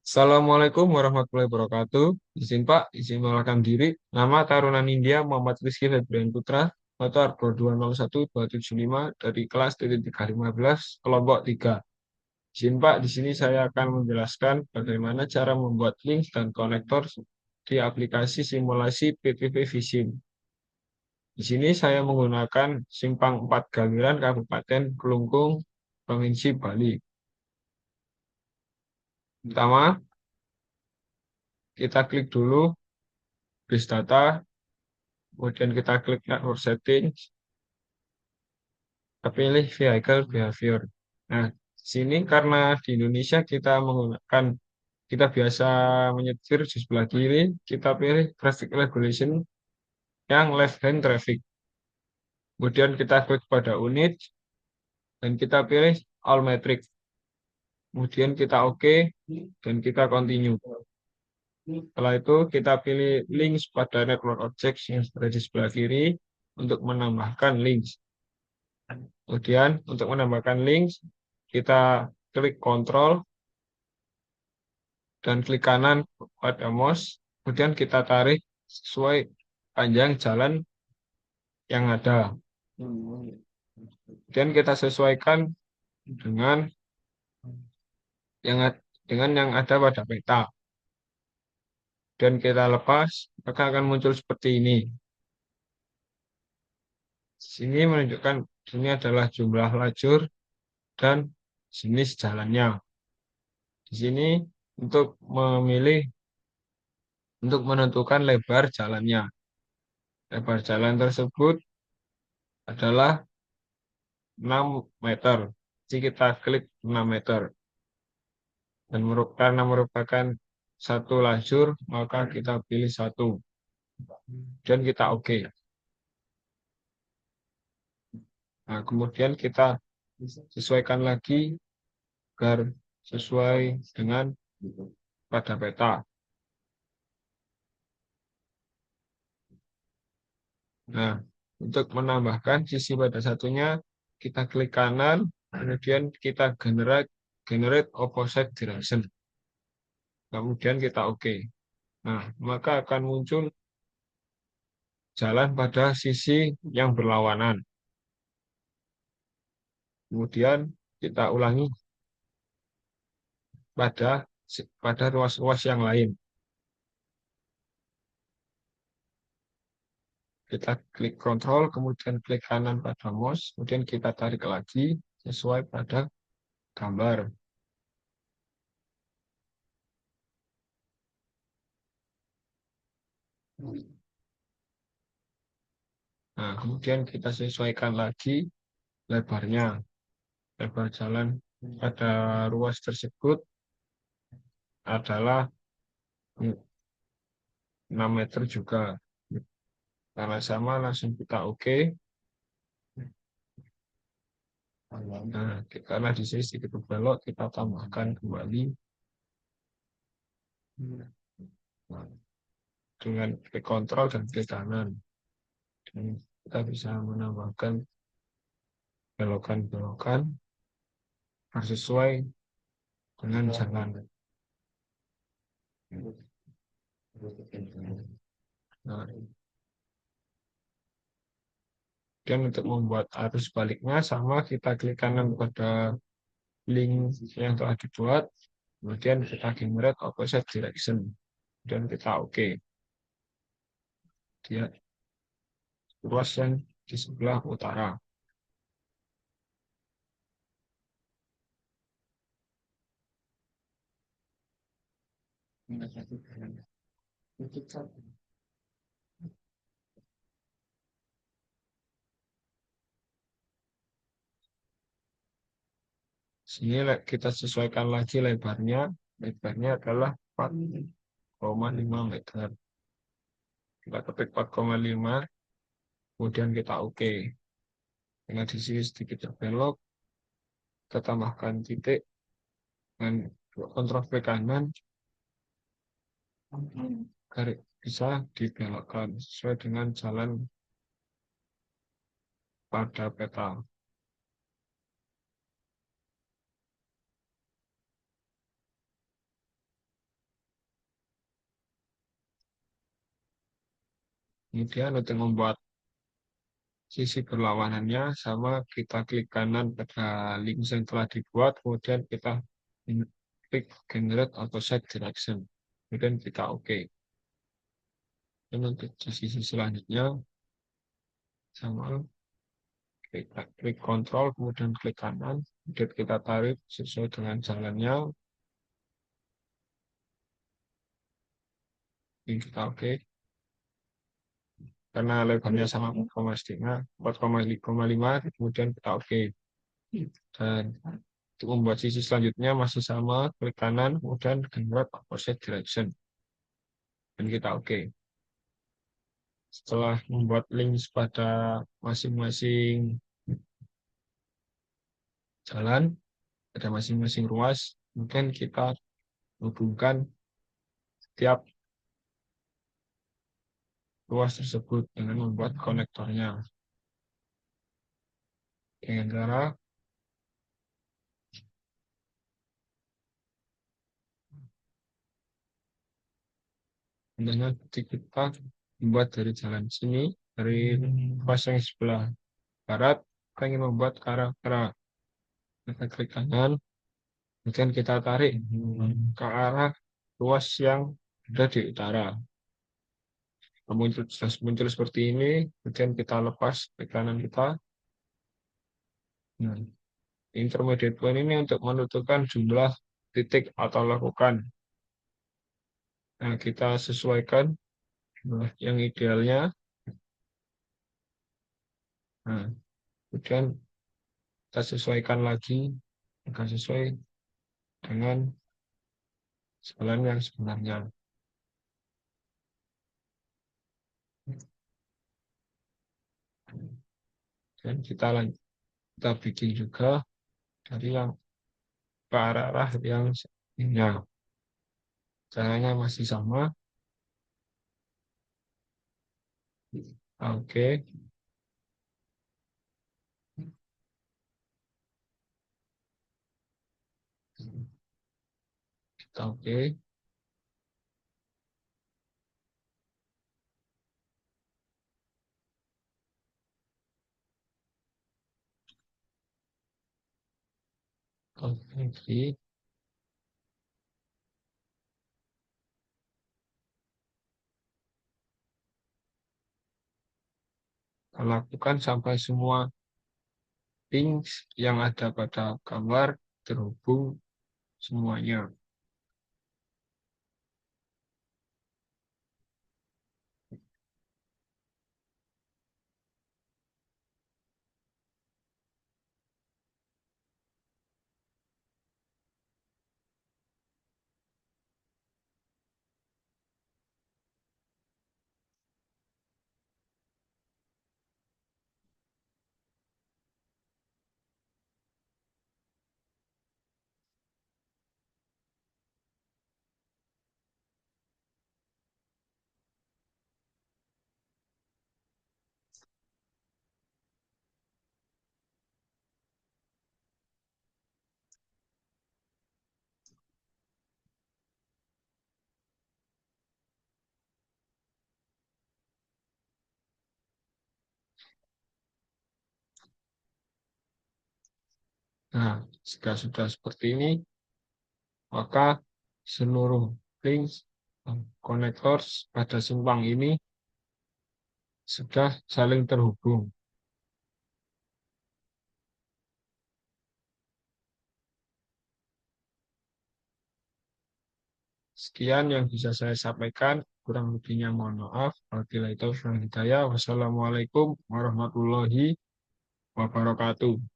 Assalamualaikum warahmatullahi wabarakatuh. Izin Pak, izin mengenalkan diri. Nama Taruna Nindya Muhammad Rizky Febrian Putra, atau Argo 201-275 dari kelas D315 kelompok 3. Izin Pak, di sini saya akan menjelaskan bagaimana cara membuat link dan konektor di aplikasi simulasi PTV Visim. Di sini saya menggunakan Simpang 4 Galiran Kabupaten Kelungkung, Provinsi Bali. Pertama, kita klik dulu base data. Kemudian kita klik network settings, kita pilih vehicle behavior. Nah, di sini karena di Indonesia kita biasa menyetir di sebelah kiri, kita pilih traffic regulation yang left hand traffic. Kemudian kita klik pada unit dan kita pilih all metric. Kemudian kita OK dan kita continue. Setelah itu kita pilih links pada network objects yang berada di sebelah kiri untuk menambahkan links. Kemudian untuk menambahkan link, kita klik Ctrl dan klik kanan pada mouse. Kemudian kita tarik sesuai panjang jalan yang ada. Kemudian kita sesuaikan dengan yang dengan yang ada pada peta. Dan kita lepas, maka akan muncul seperti ini. Sini menunjukkan ini adalah jumlah lajur dan jenis jalannya. Di sini untuk menentukan lebar jalannya. Lebar jalan tersebut adalah 6 meter. Jadi kita klik 6 meter. Dan karena merupakan satu lajur, maka kita pilih satu. Dan kita OK. Nah, kemudian kita sesuaikan lagi agar sesuai dengan pada peta. Nah, untuk menambahkan sisi pada satunya, kita klik kanan, kemudian kita generate opposite direction. Kemudian kita OK. Nah, maka akan muncul jalan pada sisi yang berlawanan. Kemudian kita ulangi pada ruas-ruas yang lain. Kita klik kontrol, kemudian klik kanan pada mouse, kemudian kita tarik lagi sesuai pada gambar. Nah, kemudian kita sesuaikan lagi lebarnya. Lebar jalan pada ruas tersebut adalah 6 meter juga. Karena sama, langsung kita OK. Nah, karena di sini sedikit berbelok, kita tambahkan kembali dengan klik kontrol dan klik kanan. Dan kita bisa menambahkan belokan-belokan sesuai dengan jalan. Nah, dan untuk membuat arus baliknya sama, kita klik kanan pada link yang telah dibuat, kemudian kita generate opposite direction, dan kita OK. Dia ruas yang di sebelah utara. Sini kita sesuaikan lagi lebarnya. Lebarnya adalah 4,5 meter. Kita ketik 4,5, kemudian kita OK. Dengan di sini sedikit berbelok, kita tambahkan titik dan kontrol ke kanan, garis bisa dibelokkan sesuai dengan jalan pada peta. Kemudian untuk membuat sisi berlawanannya sama kita klik kanan pada link yang telah dibuat, kemudian kita klik generate atau set direction. Kemudian kita oke. Dan untuk di sisi selanjutnya sama klik kontrol kemudian klik kanan, kemudian kita tarik sesuai dengan jalannya, ini kita oke. Karena lebarnya sama 4,5, 4,5, kemudian kita oke. Dan untuk membuat sisi selanjutnya masih sama, klik kanan, kemudian convert opposite direction. Dan kita oke. Setelah membuat link pada masing-masing jalan, pada masing-masing ruas, mungkin kita hubungkan setiap ruas tersebut dengan membuat konektornya. Dengan cara dengan kita membuat dari jalan sini, dari ruas yang sebelah barat, kita ingin membuat ke arah kita klik kanan, kemudian kita tarik ke arah ruas yang ada di utara. Muncul seperti ini, kemudian kita lepas klik kanan kita. Nah, intermediate point ini untuk menentukan jumlah titik atau lakukan. Nah, kita sesuaikan yang idealnya. Nah, kemudian kita sesuaikan lagi agar sesuai dengan jalan yang sebenarnya. Dan kita bikin juga dari yang ke arah yang sebelumnya. Caranya masih sama. Oke, kita oke. Oke, kita lakukan sampai semua link yang ada pada gambar terhubung semuanya. Nah, jika sudah seperti ini, maka seluruh link konektor pada simpang ini sudah saling terhubung. Sekian yang bisa saya sampaikan. Kurang lebihnya mohon maaf. Wabillahi taufiq wal hidayah. Wassalamualaikum warahmatullahi wabarakatuh.